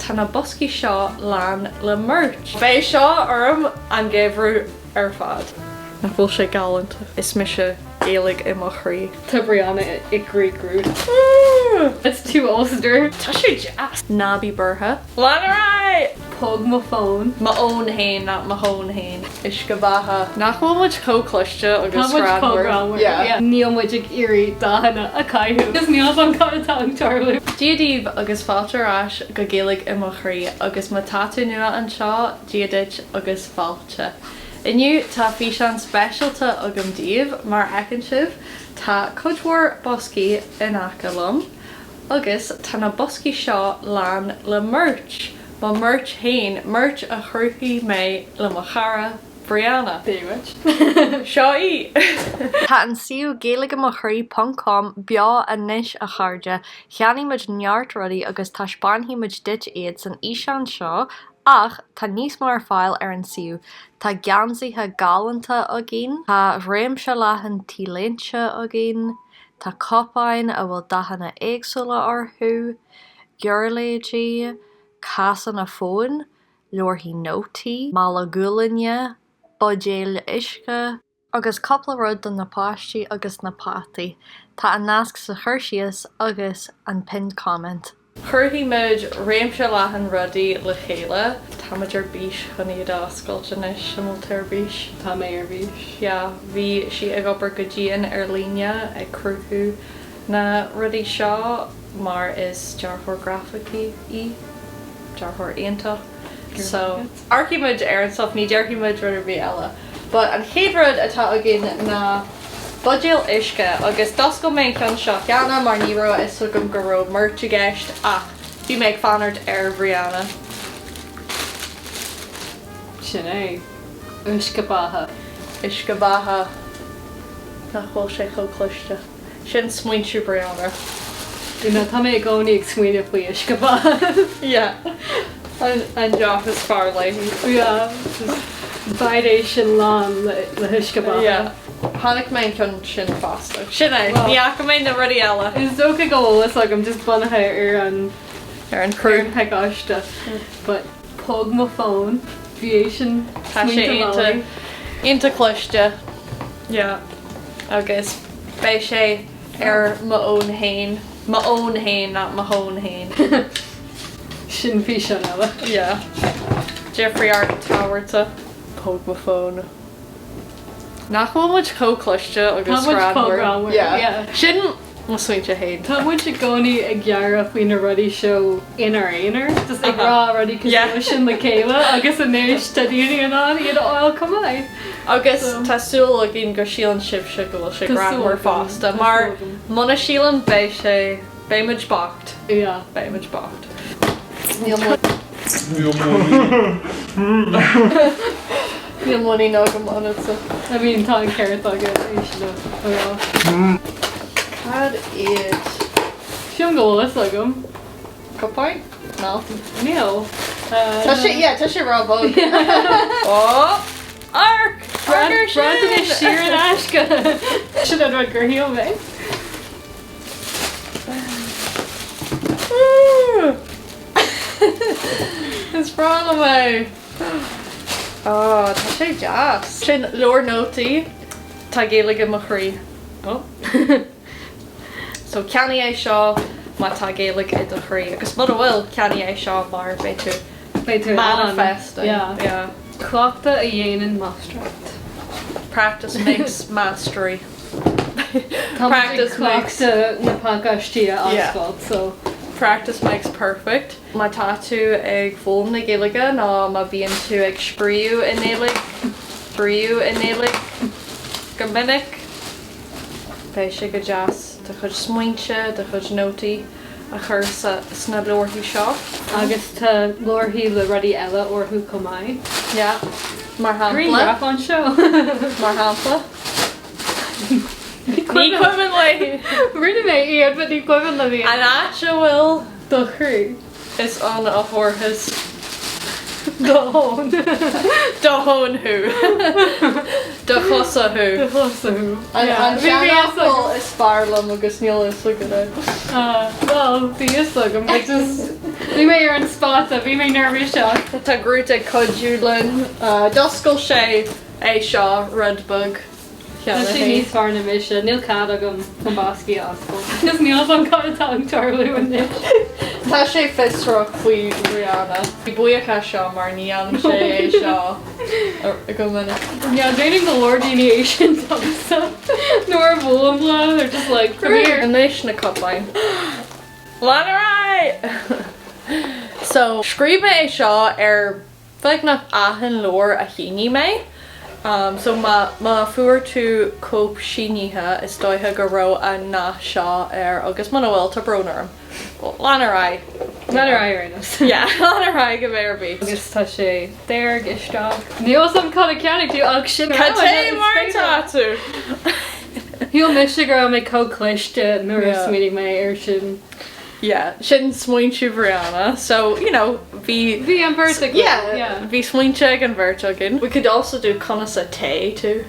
tá na boscaí seo lean le merch. Bé seo orm an géhrú ar fad. Na bhfuil sé galanta. Is mi se Gaeilge I mo chroí. Tá Brianna I Greek root. It's too Ulster. Tá sé jazz. Nabí burtha. Leanará! Pug my phone. Ma own hain, not ma hón hain. Is go bátha. Nach bhfuil muid cócluiste agus Ránmhar. Yeah. Níl muid ag irí dáhanana a caiithú. Gus níl an cáitá an Charlie. Díadíomh agus fáiltear ais go Gaeilge I mo chroí agus má tatú nua an seo díadit agus fáilte. Inniu tá fís an specialta agam díobh mar ecin sibh tá codhór boscaí in acalum agus tá na boscaí seo lean le merch. Má merch hain, merch a chruthí mé le mo chara Brianna. David. Seoí! Tá an siú Gaeilge mo chroí.com beo a níis a chairde, cheannaí muid neart rudaí agus tá spáinthí muid dit iad san íseán seo, ach tá níos mar fáil ar an siú. Tá geansaithe galanta a gin, tá réimse leathan tíléintse a gin, tá copáin a bhfuil dahanana éagsúla orthú, gearléidí, casan a fón, leorthaí nótaí, mála gúlainne, bodéil isce, agus coppla rud don na páistí agus na pátaí. Tá an nasc sa chuirsíos agus an pinned comment. Chruthí muid réimse leathan rudaí le chéile, tá muid ar bís chunaí dáscailte is simultar bís. Tá mé ar bhís. Yeah, bhí si ag opair go díon ar líne ag cruthú na rudaí seo mar is dearthór graficí í, dearthór aonta. So, arcimuid ar an sof ní dearcimuid ruidir bhí eile. But an chéad rud atá agin na bodéil isce agus das go méid an seo cheanna mar ní rá is sugam go raibh merch a gceist ach bhí méid fanart ar Brianna. Sin é. Uisce bátha. Isce bátha nach bhfuil sé chomhcluiste. Sin smuintiú Brianna. Dúna tá mé gcónaí ag smuoine faoi uisce bátha. Yeah. An job is far lei. Yeah. Baidéis sin lán le uisce bátha. Yeah. Hannig méid chun sin fásta. Sin é, ní acha méid na rudí eile. Is dócha golas like I'm just bunathe ar an crew peáiste. But pug my phone. Bhí sin tá sé inta cluiste. Yeah. Agus bé sé ar ma own hain. Ma own hain, not ma hón hain. Sin bhí sin eile. Yeah. Jeffrey Art Towerta. Pug my phone. Nach bhfuil muid cócluiste agus ránmhar. Yeah. Sin mo suinte hain. Tá muid se gcónaí ag gearra faoin na rudí seo inar éonar. Just ag rá rudí cos sin le céile agus a néir stadíine an iad áil cumáid. Agus tásúil a gin gur sílan sib se go bhfuil sé ránmhar fásta. Mar muna sílan bé sé béimiid bacht. Yeah. Béimiid bacht. Níl muí ná go mana sa. I mean, tá an ceart agad éis le. Cad iad. Sian ggólas agam. Copáin? No. Níl. Tá sé rábó. Oh! Arc! Arc Brandon is siar an aisce. Sin an rud gur híal mé. Is brala mé. Oh, tá sé jazz. Sin leor nótaí tá Gaeilge mo chroí. Oh. So ceannaí é seo má tá Gaeilge I do chroí. Agus mud bhfuil ceannaí é seo mar béitú manifest. Yeah. Clochta a dhéanaan master. Practice makes mastery. Practice makes na pácastí asfalt, so practice makes perfect. Má tá tú ag fóm na Gaeilge ná má bhíonn tú ag spríú in Nollaig go minic. Bé sé go jazz de chud smuointe, de chud nótaí a chur sna leorthaí seo. Agus tá leorthaí le rudí eile orthú cumáid. Yeah. Mar Green hampla. rap an seo. Mar hampla. Ní cuimin le. Rinne mé iad, but ní cuimin le bhí. An áit se bhfuil do chroí. is an a chórthas. Dahón. Dahón who. Dachosa who. Chlosú. An Janapol is Farlam agus níl is look at it. Well, the is agam, but just... Bhí mé ar an spot a bhí mé nervous seach. Tá grúta codúlan doscail sé é seo Redbug. Na sé níos far na mise, níl cad agam chun báscaí ascail. Just níl an cadtá Charlie in this. Tá sé fistrach faoi Rihanna. Bhí buíocha seo mar nían sé é seo go minic. Yeah, dating the Lord Deviation stuff. Nor bhlam blah, they're just like, come here. An éis na cupline. Lanarái! So, scríbe é seo feag nach ahan lór a chéine mé. So ma fuair tú cóp siníthe is dóithe go ró a ná seo agus mana bhfuil tá brnarm. Lanarái. Lanarái Rainos. Yeah, Lanarái go bhéirbí. Agus tá sé déir isteach. Níl sam cad ceannig tú ag sin. Caté mar táú. Hiúil mis go mé cócléiste nuair meeting mé ar sin. Yeah, sin smuintú Brianna, so, you know, Bhí an vertig. Yeah, bhí smuinte an vertigin. We could also do conas a té too.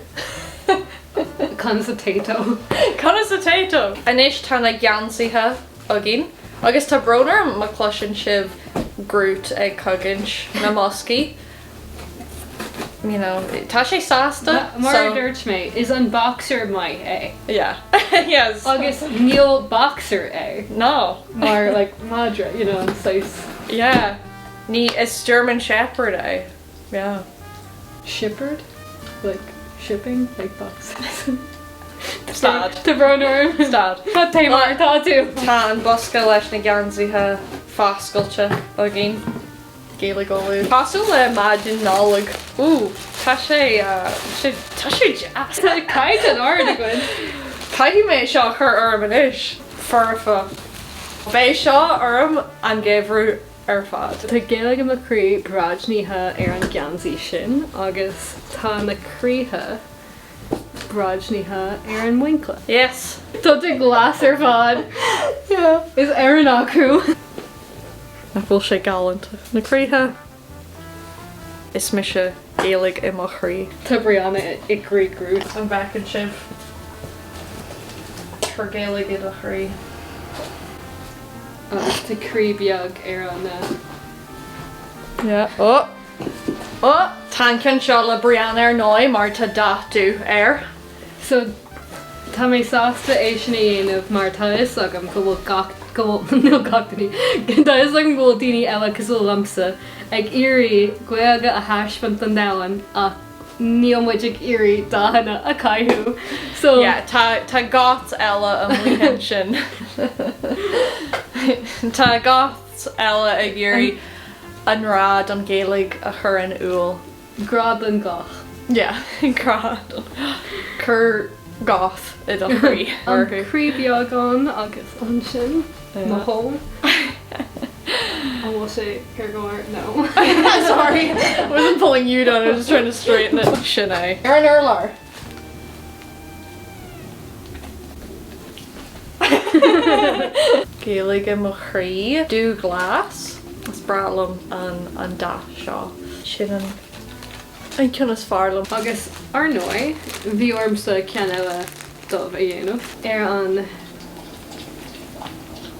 Conas a tato. Conas a tato. Anis tána geansíthe agin. Agus tá bronar má cloisian sibh grút ag coginch na moscí. You know, tá sé sásta. Mar dúirt mé, is an boxer mai é. Yeah. Yes. Agus níl boxer é. No. Mar like madra, you know, in size. Yeah. Ní is German Shepherd é. Yeah. Shepherd? Like shipping? Like boxes. Stad. Tá bronar. Stad. Tá té mar tá tú. Tá an bosca leis na geansíthe fáscailte agin. Gaeilge olú. Pasú le maidin Nollaig. Tá sé jazz. Caiid an áir goin. Caithí mé seo chur orm an isis. Farfa. Bé seo orm an géhrú ar fad. Tá Gaeilge mo chroí brajníthe ar an geansaí sin, agus tá na críthe brajníthe ar an winkle. Yes. Tá tú glas ar fad. Yeah. Is ar an acrú. Na bhfuil sé galanta. Na críthe is mi se Gaeilge I mo chroí. Tá Brianna I chroí grút. An bhecin sibh. Chur Gaeilge I do chroí. Agus tá chroí beag ar an Yeah. Oh! Tancan seo le Brianna ar nói mar tá dathú air. So tá mé sásta é sin dhéanamh mar tá is agam go bhfuil nó gachtaí. Tá is agam bhfuil daoine eile cos bhfuil lamsa ag irí Gaeilge a thaispint an dahan ach níl muid ag irí dáhanana a caiithú. So Yeah, tá gáit eile an mhuihan sin. Tá gáit eile ag irí an rád an Gaeilge a chur an úl. grad an gach. Yeah, grad. Cur goth I do chroí. An chroí beag an agus an sin má hóm. I will say, Gergor, no. Sorry, I wasn't pulling you down, I was just trying to straighten it. Sinead. Aaron Erlar. Gaeilge mo chroí. Do glass. Is bralam an da seo. Sin an cynnus farlam. Agus ar nói, bhí ormsa cean eile dubh a dhéanamh. Ar an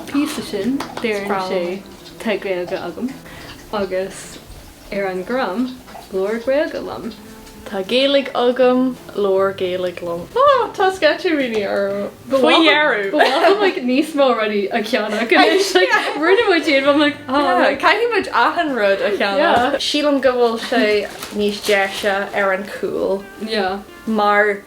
písa sin, déireann sé tá Gaeilge agam. Agus ar an gram, glór Gaeilge lam. Tá Gaeilge agam, lór Gaeilge lom. Oh, tá sketchy really ar Fuiarú. But I'm like níos mó already a ceanna. And it's like, rinne muid iad, I'm like, oh. Caithí muid ahan rud a ceanna. Yeah. Sílam go bhfuil sé níos deise ar an cúl. Yeah. Mar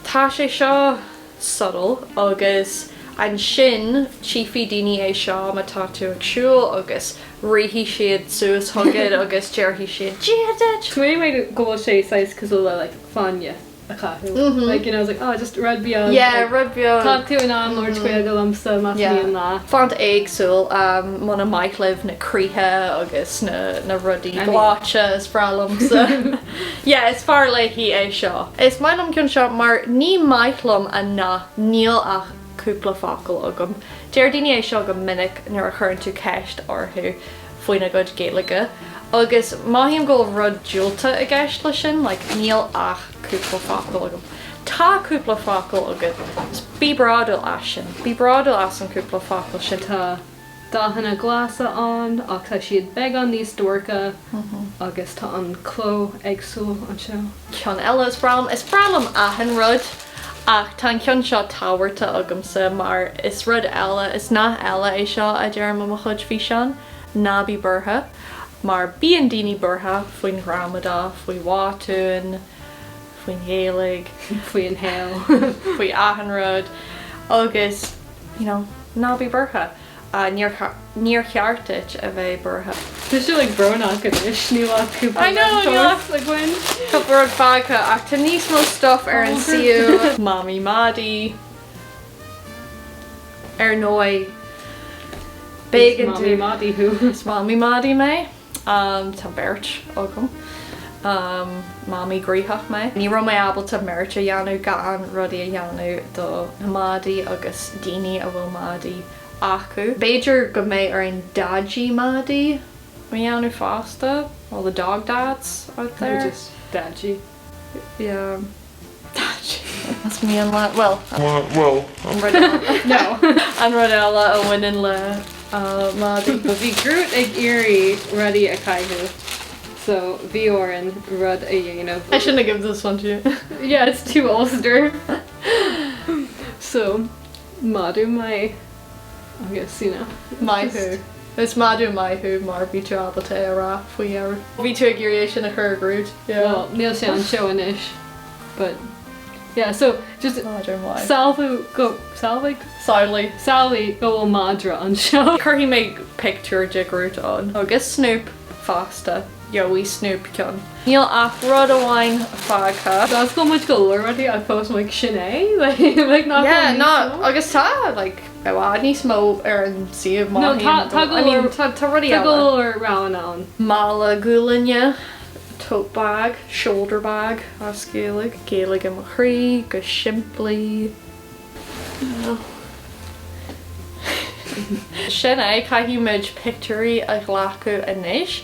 tá sé seo subtle agus an sin chiefí daoine é seo má tá tú ag siúil agus rihí siad suas thugad agus dearhí siad jiadit. Maybe made go say size because of like fanya a kahu. Like, you know, I was like, oh, just red beyond. Yeah, like, rud beag. talk to an on Lord Gaeilge lamsa matí an lá. Fant éagsúil muna maiclibh na críthe agus na rudí bláte is bralamsa. Yeah, is far leihí é seo. Is mainam cinn seo mar ní maiclam a na níl ach cúpla focail agam. Deir daoine é seo go minic nuair a chuann tú ceist orthú faoin na gcuid Gaeilge. Agus maihíim go rud diúlta a gceist lei sin, le níl ach cúpla facail agam. Tá cúpla facail agad. Bí brádal as sin. Bí brádal as an cúpla facail sin. Tá dahanana glasa an ach tá siad beag an níos dúircha agus tá an cló agsú an seo. Cean eile is bralam ahan rud ach tá cean seo táhairta agamsa mar is rud eile is ná eile é seo a dearm mo chud bhí seán ná bí burtha mar bí an daoine burtha faoin Ramadan, faoi Wátún, faoin Gaeilge, Faoi an hail. faoi ahan rud agus ná bí burtha. Níor cheartit a bheith burtha. Tá sé le brnach an is níá cúpla. I know, le gin. Cupboard fácha ach tá níos mó stuff ar an siú. Mami Maddie. Ar Nollaig. Bacon Mami Maddie who. Is Mami Maddie mé. Tá beirt agam. Mami gríthach mé. Ní ra mé abalta mirt a dheanú gaan rudí a dheanú do Maddie agus daoine a bhfuil Maddie acu. Beidir go méid ar an dadgy Maddie. When you know faster, all the dog dads out there. Just dadgy. Yeah. Dadgy. That's me and well. I'm ready. No. I'm Rodella a winning le Maddie. Bhí grút ag irí rudí a caiithú. So bhí oran rud a dhéanamh. I shouldn't have given this one to you. Yeah, it's too Ulster. So Madu mai I guess My who. It's Madu my who mar bhí tú abalta a rá faoi ar. Bhí tú ag iréis sin a chur grút. Yeah. Well, níl sé an seoinis. But yeah, so just Madu my. Salvig Sadly. go Madra an seo. Curry make picture de grút on. Agus Snoop fasta. Yo, we Snoop ceann. Níl ach rud amháin fágtha. That's go much go already. I post like Sinead, like not. Yeah, not agus tá like bhá níos mó ar an siomh má. No, tá rudí eile. Tuggle or round on. Mala gúlainne, tote bag, shoulder bag as Gaeilge. Gaeilge am chroí, go siimplí. Sin é caithimid picturí a ghlacu inis.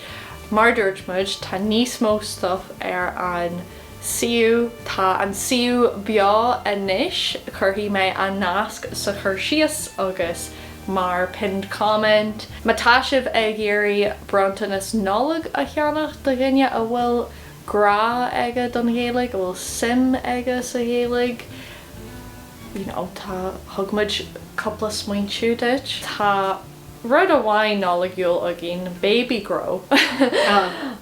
Mar dúirtmuid tá níos mó stuff ar an siú tá an siú beo inis chuirtí mé an nasc sa chur síos agus mar pinned comment. Mátá sibh ag géirí Brontanas Nollaig a cheannach do rinne a bhfuil gra aige don Gaeilge, a bhfuil sim aige sa Gaeilge. Tá thugmuid coppla smaointiú duit. Tá rud amháin Nollaigúil a gin baby grow. A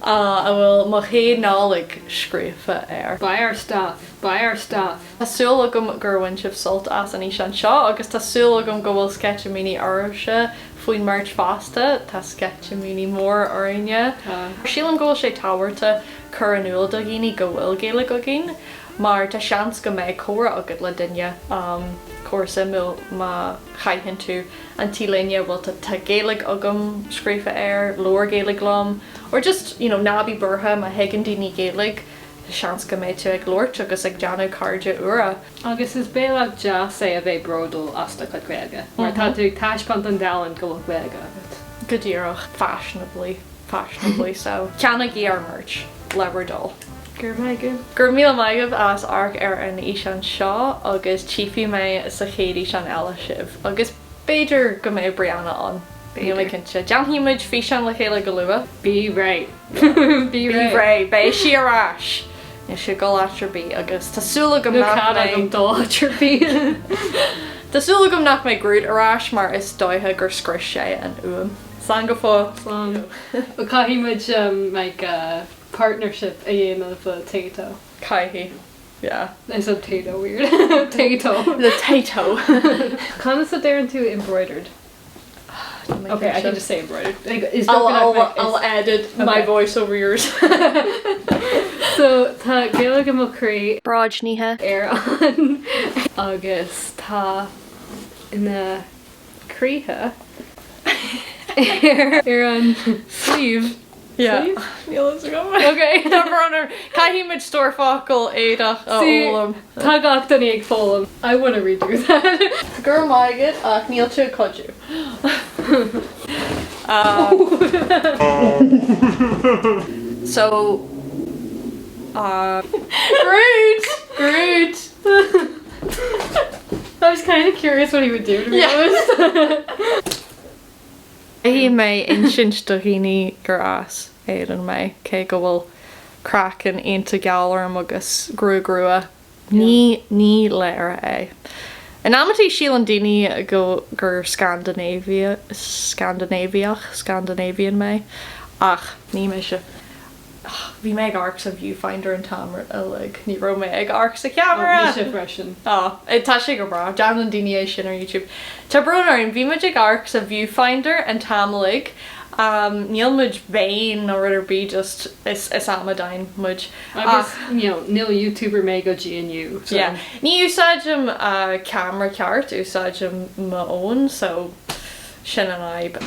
bhfuil mo chéad Nollaig scríofa air. Buy our stuff. Tásúla gom gurhain sibh sult as an an seo, agus tásúla gom go bhfuil sketchamíní áirse faoin merch fasta, tá sketchamíní mór áine. Sílam go sé táhairta chur an uail do gine go bhfuil Gaeilge go gin, mar tá seans go méid córa agad le duine cuasa mil má chaithinn tú an tíléine bhfuil tá Gaeilge agam scríofa air, leor Gaeilge lom, or just nábí burtha má higann daoine Gaeilge. Seans go méid tú ag glóirt agus ag deanú cardide ura. Agus is béach jazz é a bheith brodal asta chu Gaeilge. Mar tá tú taiispant an dalan go bhfuil Gaeilge. Go díreach fashionably so. Ceanna gí ar merch lebredal. Gur maigh. Gur míle maigh as arc ar an an seo agus chifiú mé sa chéadí sean eile sibh. Agus beidir go méid Brianna an. Bí mé cinnte. Deanhíimiid fi sean le chéile go luba. Be right. Bí ré, bé si arás. Is sé go láirbí agus tásúla gom nach mé dóirbí. Tásúla gom nach mé grúd arás mar is dóithe gur scris sé an uam. San go fá. Caihíimiid like partnership a dhéanamh tato. Caihí. Yeah. I said tato weird. Tato. The tato. Kind of sit there and too embroidered. Okay, I can just say embroidered. I'll edit my voice over yours. So, tá Gaeilge mo chroí Brajníthe ar an agus tá ina críthe ar an sleeve. Yeah. Okay. Caihíimiid store focail éadach a ólam. Tá gach don ag fólam. I want to redo that. Gur maigad ach níl tú codú. So Groot. I was kind of curious what he would do, to be honest. Hí mé in sin doghine gur as éan mé cé go bhfuil crackan inta galarm agus grúa ní léir é. An amtí síl an daine go gur Scandinavian mé ach ní mé se bhí méid arcs a viewfinder an tamar like ní ro mé ag arcs a camera freisin. tá sé go bra down an daine sin ar YouTube. Tá brunar in bhí muid ag arcs a viewfinder an tamlaigh níl muid béin nó ruidir bí just is amadain muid. Agus, níl YouTuber mé go GNU. So. Yeah. Ní úsáidem camera ceart úsáidem ma own so sin an aib.